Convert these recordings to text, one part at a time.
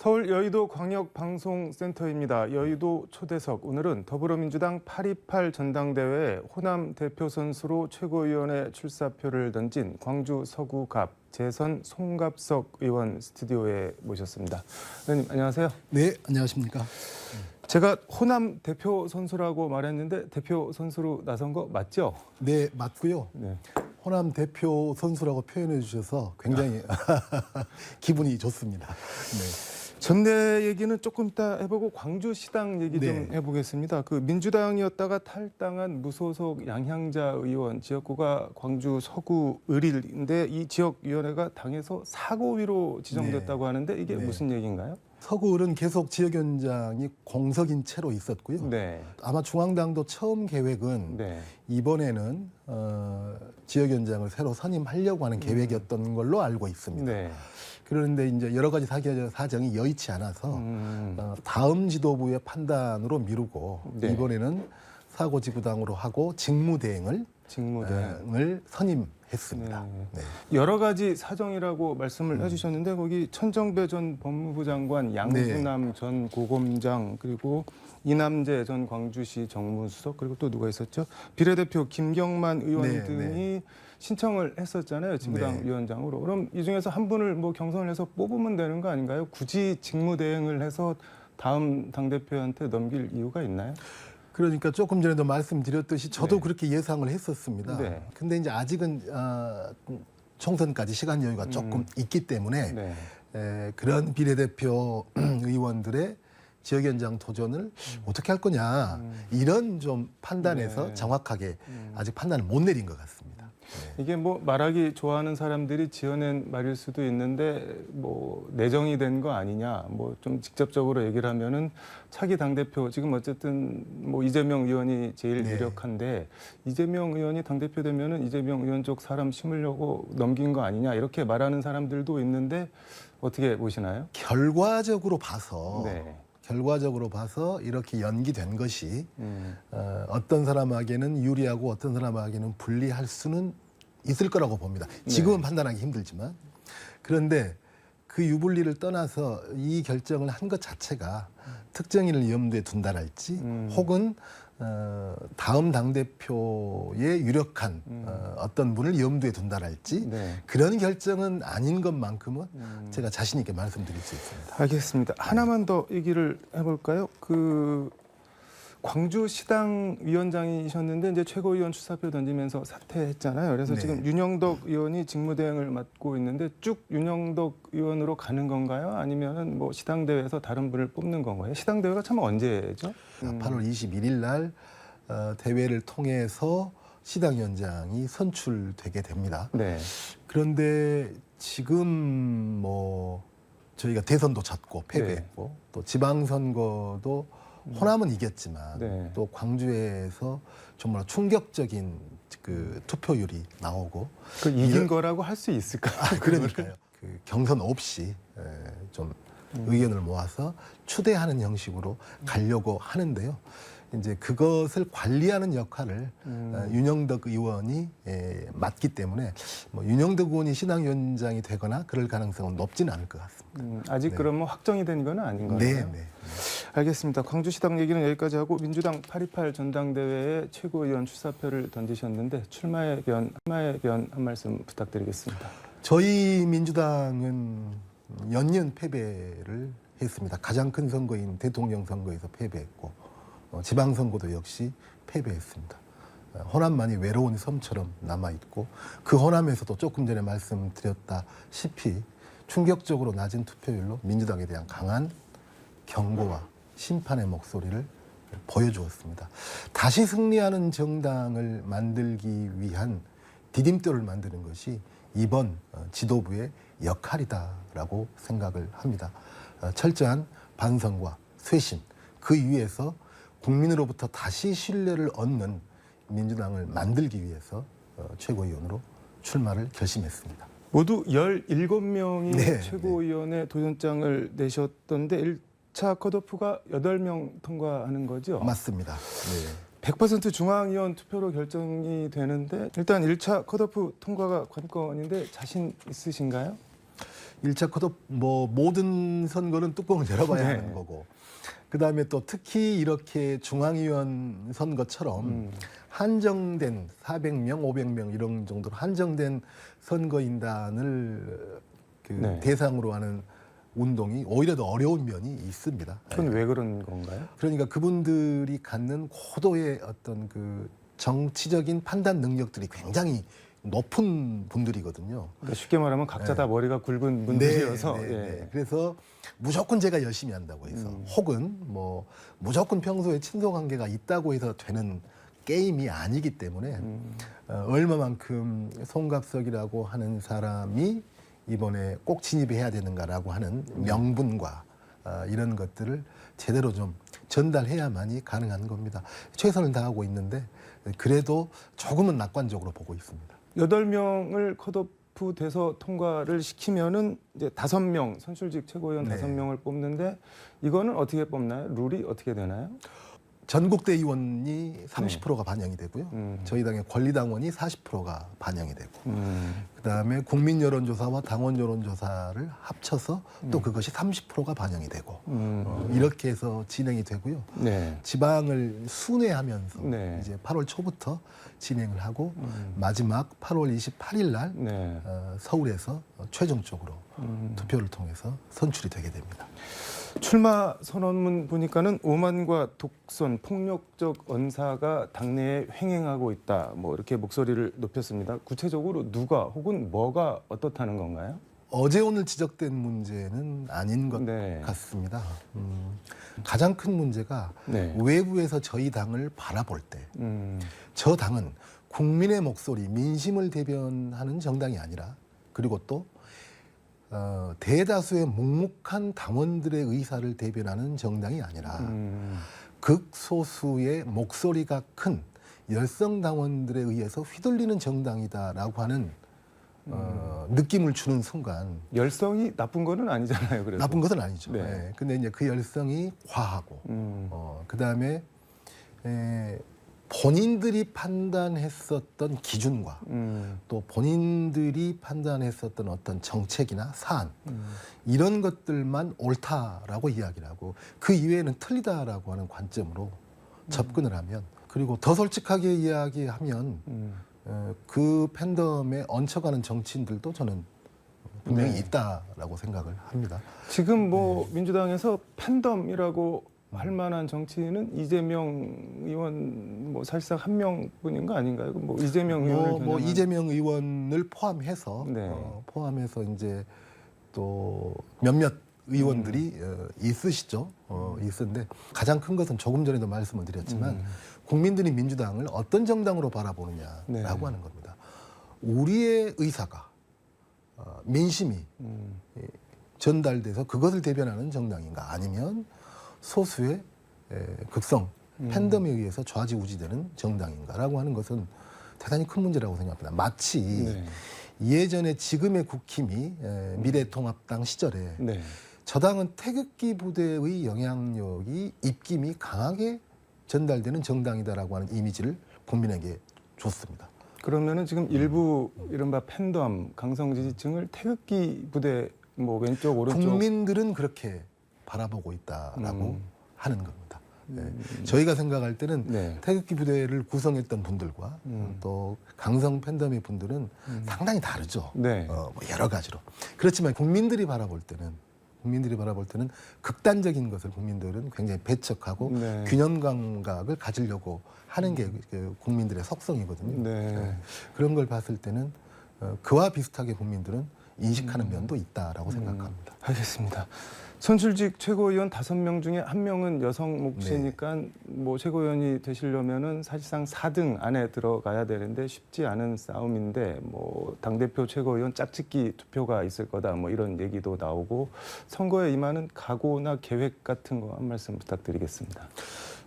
서울 여의도 광역방송센터입니다. 여의도 초대석. 오늘은 더불어민주당 828 전당대회 호남 대표 선수로 최고위원회 출사표를 던진 광주 서구갑 재선 송갑석 의원 스튜디오에 모셨습니다. 의원님 안녕하세요. 네, 안녕하십니까. 제가 호남 대표 선수라고 말했는데 대표 선수로 나선 거 맞죠? 네, 맞고요. 네. 호남 대표 선수라고 표현해 주셔서 굉장히 기분이 좋습니다. 네. 전대 얘기는 조금 이따 해보고 광주시당 얘기 좀 네. 해보겠습니다. 그 민주당이었다가 탈당한 무소속 양향자 의원 지역구가 광주 서구 을일인데 이 지역위원회가 당에서 사고위로 지정됐다고 하는데 이게 네. 무슨 얘기인가요? 서구을은 계속 지역위원장이 공석인 채로 있었고요. 네. 아마 중앙당도 처음 계획은 네. 이번에는 지역위원장을 새로 선임하려고 하는 계획이었던 걸로 알고 있습니다. 네. 그런데 이제 여러 가지 사정이 여의치 않아서 다음 지도부의 판단으로 미루고 네. 이번에는 사고지구당으로 하고 직무대행을 선임했습니다. 네. 여러 가지 사정이라고 말씀을 해주셨는데 거기 천정배 전 법무부 장관, 양부남 전 고검장 그리고 이남재 전 광주시 정무수석 그리고 또 누가 있었죠? 비례대표 김경만 의원 등이 신청을 했었잖아요. 지구당 위원장으로. 그럼 이 중에서 한 분을 뭐 경선을 해서 뽑으면 되는 거 아닌가요? 굳이 직무대행을 해서 다음 당대표한테 넘길 이유가 있나요? 그러니까 조금 전에도 말씀드렸듯이 저도 그렇게 예상을 했었습니다. 근데 이제 아직은 총선까지 시간 여유가 조금 있기 때문에 그런 비례대표 의원들의 지역위원장 도전을 어떻게 할 거냐 이런 좀 판단에서 정확하게 아직 판단을 못 내린 것 같습니다. 이게 뭐 말하기 좋아하는 사람들이 지어낸 말일 수도 있는데 뭐 내정이 된 거 아니냐 뭐 좀 직접적으로 얘기를 하면은 차기 당대표 지금 어쨌든 뭐 이재명 의원이 제일 유력한데 이재명 의원이 당대표 되면은 이재명 의원 쪽 사람 심으려고 넘긴 거 아니냐 이렇게 말하는 사람들도 있는데 어떻게 보시나요? 결과적으로 봐서 이렇게 연기된 것이 어떤 사람에게는 유리하고 어떤 사람에게는 불리할 수는 있을 거라고 봅니다. 지금은 판단하기 힘들지만. 그런데 그 유불리를 떠나서 이 결정을 한 것 자체가 특정인을 염두에 둔다랄지 혹은 다음 당대표의 유력한 어떤 분을 염두에 둔다랄지 그런 결정은 아닌 것만큼은 제가 자신 있게 말씀드릴 수 있습니다. 알겠습니다. 하나만 더 얘기를 해볼까요? 그 광주시당 위원장이셨는데 이제 최고위원 출사표 던지면서 사퇴했잖아요. 그래서 지금 윤영덕 의원이 직무대행을 맡고 있는데 쭉 윤영덕 의원으로 가는 건가요? 아니면은 뭐 시당대회에서 다른 분을 뽑는 건가요? 시당대회가 참 언제죠? 8월 21일 날 대회를 통해서 시당위원장이 선출되게 됩니다. 그런데 지금 뭐 저희가 대선도 졌고 패배했고 또 지방선거도 호남은 이겼지만 또 광주에서 정말 충격적인 그 투표율이 나오고 그 이긴 거라고 할 수 있을까요? 그러니까요. 그 경선 없이 좀 의견을 모아서 추대하는 형식으로 가려고 하는데요. 이제 그것을 관리하는 역할을 윤영덕 의원이 맡기 때문에 뭐 윤영덕 의원이 시당위원장이 되거나 그럴 가능성은 높지는 않을 것 같습니다. 아직 그러면 확정이 된 건 아닌 거예요? 알겠습니다. 광주시당 얘기는 여기까지 하고 민주당 828 전당대회에 최고위원 출사표를 던지셨는데 출마의 변 한 말씀 부탁드리겠습니다. 저희 민주당은 연이은 패배를 했습니다. 가장 큰 선거인 대통령 선거에서 패배했고 지방선거도 역시 패배했습니다. 호남만이 외로운 섬처럼 남아있고 그 호남에서도 조금 전에 말씀드렸다시피 충격적으로 낮은 투표율로 민주당에 대한 강한 경고와 심판의 목소리를 보여주었습니다. 다시 승리하는 정당을 만들기 위한 디딤돌을 만드는 것이 이번 지도부의 역할이다라고 생각을 합니다. 철저한 반성과 쇄신, 그 위에서 국민으로부터 다시 신뢰를 얻는 민주당을 만들기 위해서 최고위원으로 출마를 결심했습니다. 모두 17명이 최고위원회 도전장을 내셨던데 1차 컷오프가 8명 통과하는 거죠? 맞습니다. 100% 중앙위원 투표로 결정이 되는데 일단 1차 컷오프 통과가 관건인데 자신 있으신가요? 1차 컷오프 뭐 모든 선거는 뚜껑을 열어봐야 네. 하는 거고, 그다음에 또 특히 이렇게 중앙위원 선거처럼 한정된 400명, 500명 이런 정도로 한정된 선거인단을 그 네. 대상으로 하는 운동이 오히려 더 어려운 면이 있습니다. 그건 왜 그런 건가요? 그러니까 그분들이 갖는 고도의 어떤 그 정치적인 판단 능력들이 굉장히 높은 분들이거든요. 그러니까 쉽게 말하면 각자 다 머리가 굵은 분들이어서 예. 그래서 무조건 제가 열심히 한다고 해서 혹은 뭐 무조건 평소에 친소 관계가 있다고 해서 되는 게임이 아니기 때문에 얼마만큼 송갑석이라고 하는 사람이 이번에 꼭 진입해야 되는가라고 하는 명분과 이런 것들을 제대로 좀 전달해야만이 가능한 겁니다. 최선을 다하고 있는데 그래도 조금은 낙관적으로 보고 있습니다. 8명을 컷오프 돼서 통과를 시키면은 이제 5명 선출직 최고위원 네. 5명을 뽑는데 이거는 어떻게 뽑나요? 룰이 어떻게 되나요? 전국대 의원이 30%가 반영이 되고요. 저희 당의 권리당원이 40%가 반영이 되고 그다음에 국민 여론조사와 당원 여론조사를 합쳐서 또 그것이 30%가 반영이 되고 이렇게 해서 진행이 되고요. 네. 지방을 순회하면서 네. 이제 8월 초부터 진행을 하고 마지막 8월 28일 날 네. 서울에서 최종적으로 투표를 통해서 선출이 되게 됩니다. 출마 선언문 보니까는 오만과 독선, 폭력적 언사가 당내에 횡행하고 있다. 뭐 이렇게 목소리를 높였습니다. 구체적으로 누가 혹은 뭐가 어떻다는 건가요? 어제 오늘 지적된 문제는 아닌 것 네. 같습니다. 가장 큰 문제가 네. 외부에서 저희 당을 바라볼 때 저 당은 국민의 목소리, 민심을 대변하는 정당이 아니라 그리고 또 대다수의 묵묵한 당원들의 의사를 대변하는 정당이 아니라 극소수의 목소리가 큰 열성 당원들에 의해서 휘둘리는 정당이다라고 하는 느낌을 주는 순간 열성이 나쁜 거는 아니잖아요. 그래서. 나쁜 것은 아니죠. 네. 네. 근데 이제 그 열성이 과하고 그다음에 본인들이 판단했었던 기준과 또 본인들이 판단했었던 어떤 정책이나 사안 이런 것들만 옳다라고 이야기를 하고 그 이외에는 틀리다라고 하는 관점으로 접근을 하면 그리고 더 솔직하게 이야기하면 그 팬덤에 얹혀가는 정치인들도 저는 분명히 네. 있다라고 생각을 합니다. 지금 뭐 민주당에서 팬덤이라고 할 만한 정치인은 이재명 의원 뭐 사실상 한 명뿐인 거 아닌가요? 뭐 이재명 의원을 뭐 겨냥한- 이재명 의원을 포함해서 네. 포함해서 이제 또 몇몇 의원들이 있으시죠. 있는데 가장 큰 것은 조금 전에도 말씀을 드렸지만 국민들이 민주당을 어떤 정당으로 바라보느냐라고 네. 하는 겁니다. 우리의 의사가 민심이 전달돼서 그것을 대변하는 정당인가 아니면 소수의 극성 팬덤에 의해서 좌지우지되는 정당인가라고 하는 것은 대단히 큰 문제라고 생각합니다. 마치 네. 예전에 지금의 국힘이 미래통합당 시절에 네. 저 당은 태극기 부대의 영향력이 입김이 강하게 전달되는 정당이다라고 하는 이미지를 국민에게 줬습니다. 그러면은 지금 일부 이른바 팬덤 강성 지지층을 태극기 부대 뭐 왼쪽 오른쪽 국민들은 그렇게 바라보고 있다라고 하는 겁니다. 저희가 생각할 때는 네. 태극기 부대를 구성했던 분들과 또 강성 팬덤의 분들은 상당히 다르죠. 네. 뭐 여러 가지로. 그렇지만 국민들이 바라볼 때는 극단적인 것을 국민들은 굉장히 배척하고 네. 균형 감각을 가지려고 하는 게 그 국민들의 속성이거든요. 네. 그런 걸 봤을 때는 그와 비슷하게 국민들은 인식하는 면도 있다라고 생각합니다. 알겠습니다. 선출직 최고위원 5명 중에 1명은 여성 몫이니까 뭐 최고위원이 되시려면은 사실상 4등 안에 들어가야 되는데 쉽지 않은 싸움인데 뭐 당대표 최고위원 짝짓기 투표가 있을 거다 뭐 이런 얘기도 나오고 선거에 임하는 각오나 계획 같은 거 한 말씀 부탁드리겠습니다.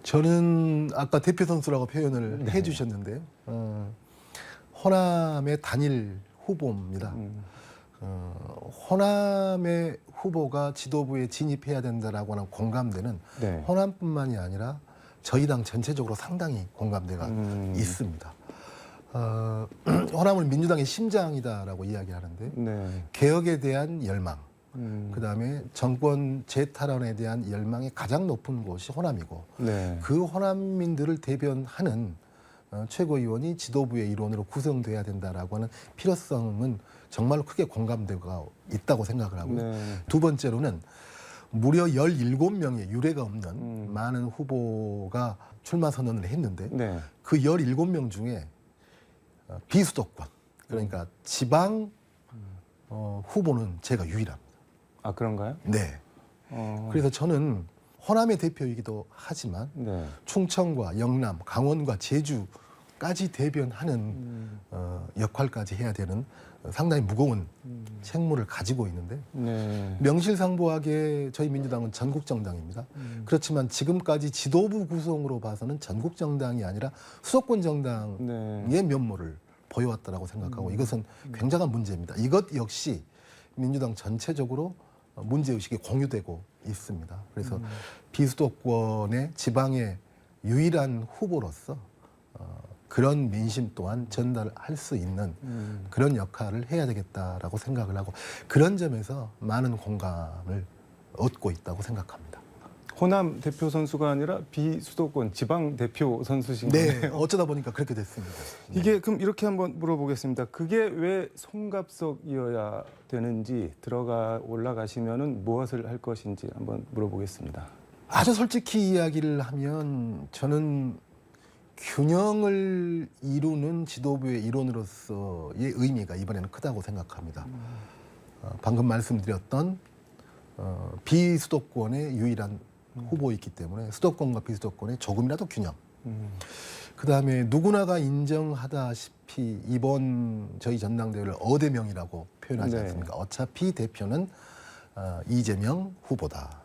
저는 아까 대표 선수라고 표현을 해주셨는데요. 호남의 단일 후보입니다. 호남의 후보가 지도부에 진입해야 된다라고 하는 공감대는 네. 호남뿐만이 아니라 저희 당 전체적으로 상당히 공감대가 있습니다. 호남은 민주당의 심장이다라고 이야기하는데 네. 개혁에 대한 열망, 음. 그다음에 정권 재탈환에 대한 열망이 가장 높은 곳이 호남이고 네. 그 호남민들을 대변하는 최고위원이 지도부의 일원으로 구성돼야 된다라고 하는 필요성은 정말로 크게 공감대가 있다고 생각을 하고요. 네. 두 번째로는 무려 17명의 유례가 없는 많은 후보가 출마 선언을 했는데 네. 그 17명 중에 비수도권, 그러니까 지방 후보는 제가 유일합니다. 아, 그런가요? 네. 그래서 저는 호남의 대표이기도 하지만 네. 충청과 영남, 강원과 제주까지 대변하는 역할까지 해야 되는 상당히 무거운 책무를 가지고 있는데 네. 명실상부하게 저희 민주당은 전국정당입니다. 그렇지만 지금까지 지도부 구성으로 봐서는 전국정당이 아니라 수도권 정당의 네. 면모를 보여왔다라고 생각하고 이것은 굉장한 문제입니다. 이것 역시 민주당 전체적으로 문제의식이 공유되고 있습니다. 그래서 비수도권의 지방의 유일한 후보로서 그런 민심 또한 전달할 수 있는 그런 역할을 해야 되겠다라고 생각을 하고 그런 점에서 많은 공감을 얻고 있다고 생각합니다. 호남 대표 선수가 아니라 비수도권 지방 대표 선수신 네, 거네요. 어쩌다 보니까 그렇게 됐습니다. 이게 그럼 이렇게 한번 물어보겠습니다. 그게 왜 송갑석이어야 되는지 들어가 올라가시면은 무엇을 할 것인지 한번 물어보겠습니다. 아주 솔직히 이야기를 하면 저는 균형을 이루는 지도부의 일원으로서의 의미가 이번에는 크다고 생각합니다. 방금 말씀드렸던 비수도권의 유일한 후보이기 때문에 수도권과 비수도권의 조금이라도 균형. 그다음에 누구나가 인정하다시피 이번 저희 전당대회를 어대명이라고 표현하지 네. 않습니까? 어차피 대표는 이재명 후보다.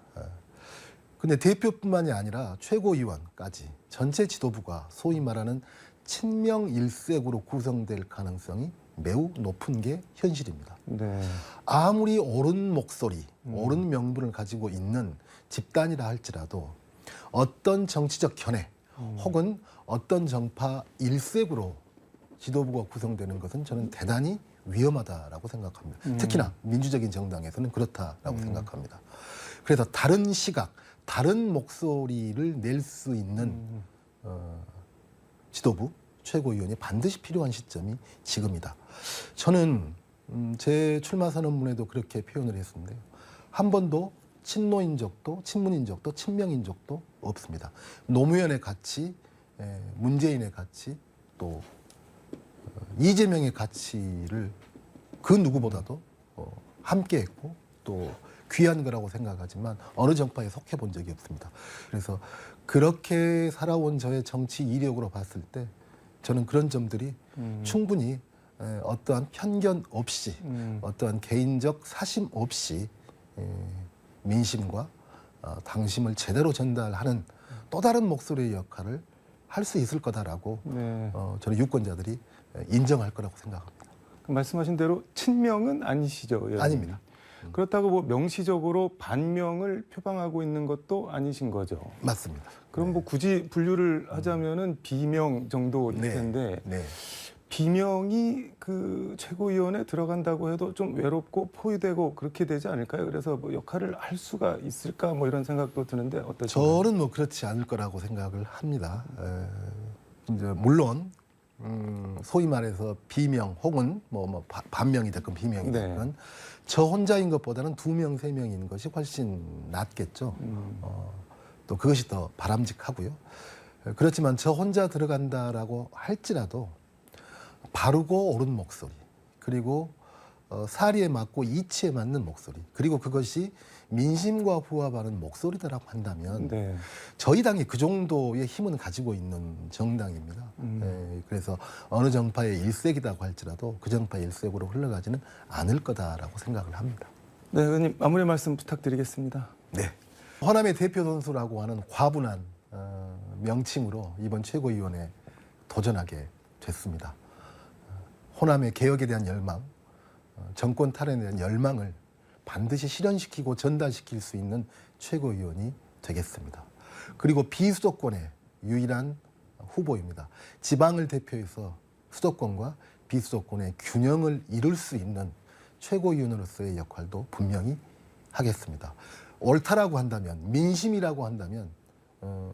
근데 대표뿐만이 아니라 최고위원까지 전체 지도부가 소위 말하는 친명일색으로 구성될 가능성이 매우 높은 게 현실입니다. 네. 아무리 옳은 목소리, 옳은 명분을 가지고 있는 집단이라 할지라도 어떤 정치적 견해 혹은 어떤 정파 일색으로 지도부가 구성되는 것은 저는 대단히 위험하다라고 생각합니다. 특히나 민주적인 정당에서는 그렇다라고 생각합니다. 그래서 다른 시각, 다른 목소리를 낼 수 있는 지도부, 최고위원이 반드시 필요한 시점이 지금이다. 저는 제 출마 선언문에도 그렇게 표현을 했었는데요. 한 번도 친노인 적도, 친문인 적도, 친명인 적도 없습니다. 노무현의 가치, 문재인의 가치, 또 이재명의 가치를 그 누구보다도 함께했고 또 귀한 거라고 생각하지만 어느 정파에 속해 본 적이 없습니다. 그래서 그렇게 살아온 저의 정치 이력으로 봤을 때 저는 그런 점들이 충분히 어떠한 편견 없이 어떠한 개인적 사심 없이 민심과 당심을 제대로 전달하는 또 다른 목소리의 역할을 할 수 있을 거다라고 네. 저는 유권자들이 인정할 거라고 생각합니다. 말씀하신 대로 친명은 아니시죠? 의원님? 아닙니다. 그렇다고 뭐 명시적으로 반명을 표방하고 있는 것도 아니신 거죠. 맞습니다. 그럼 뭐 굳이 분류를 하자면은 비명 정도일 텐데 네. 비명이 그 최고위원회 들어간다고 해도 좀 외롭고 포위되고 그렇게 되지 않을까요? 그래서 뭐 역할을 할 수가 있을까 뭐 이런 생각도 드는데 어떠신가요? 저는 뭐 그렇지 않을 거라고 생각을 합니다. 이제 물론 소위 말해서 비명 혹은 뭐 반명이 됐건 비명이 네. 됐건 저 혼자인 것보다는 2명, 3명인 것이 훨씬 낫겠죠. 또 그것이 더 바람직하고요. 그렇지만 저 혼자 들어간다라고 할지라도 바르고 옳은 목소리 그리고 사리에 맞고 이치에 맞는 목소리 그리고 그것이 민심과 부합하는 목소리다라고 한다면 네. 저희 당이 그 정도의 힘은 가지고 있는 정당입니다. 그래서 어느 정파의 일색이라고 할지라도 그 정파의 일색으로 흘러가지는 않을 거다라고 생각을 합니다. 네, 의원님 마무리 말씀 부탁드리겠습니다. 네. 호남의 대표 선수라고 하는 과분한 명칭으로 이번 최고위원회에 도전하게 됐습니다. 호남의 개혁에 대한 열망, 정권 탈환에 대한 열망을 반드시 실현시키고 전달시킬 수 있는 최고위원이 되겠습니다. 그리고 비수도권의 유일한 후보입니다. 지방을 대표해서 수도권과 비수도권의 균형을 이룰 수 있는 최고위원으로서의 역할도 분명히 하겠습니다. 옳다라고 한다면, 민심이라고 한다면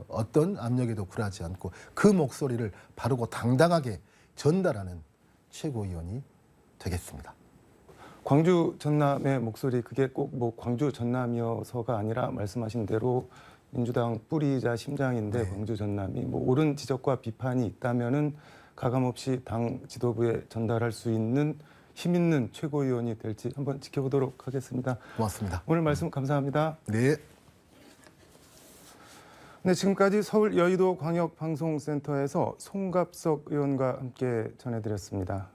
어떤 압력에도 굴하지 않고 그 목소리를 바르고 당당하게 전달하는 최고위원이 되겠습니다. 광주 전남의 목소리, 그게 꼭 뭐 광주 전남이어서가 아니라 말씀하신 대로 민주당 뿌리이자 심장인데 네. 광주 전남이 뭐 옳은 지적과 비판이 있다면은 가감없이 당 지도부에 전달할 수 있는 힘 있는 최고위원이 될지 한번 지켜보도록 하겠습니다. 고맙습니다. 오늘 말씀 감사합니다. 네. 네, 지금까지 서울 여의도 광역방송센터에서 송갑석 의원과 함께 전해드렸습니다.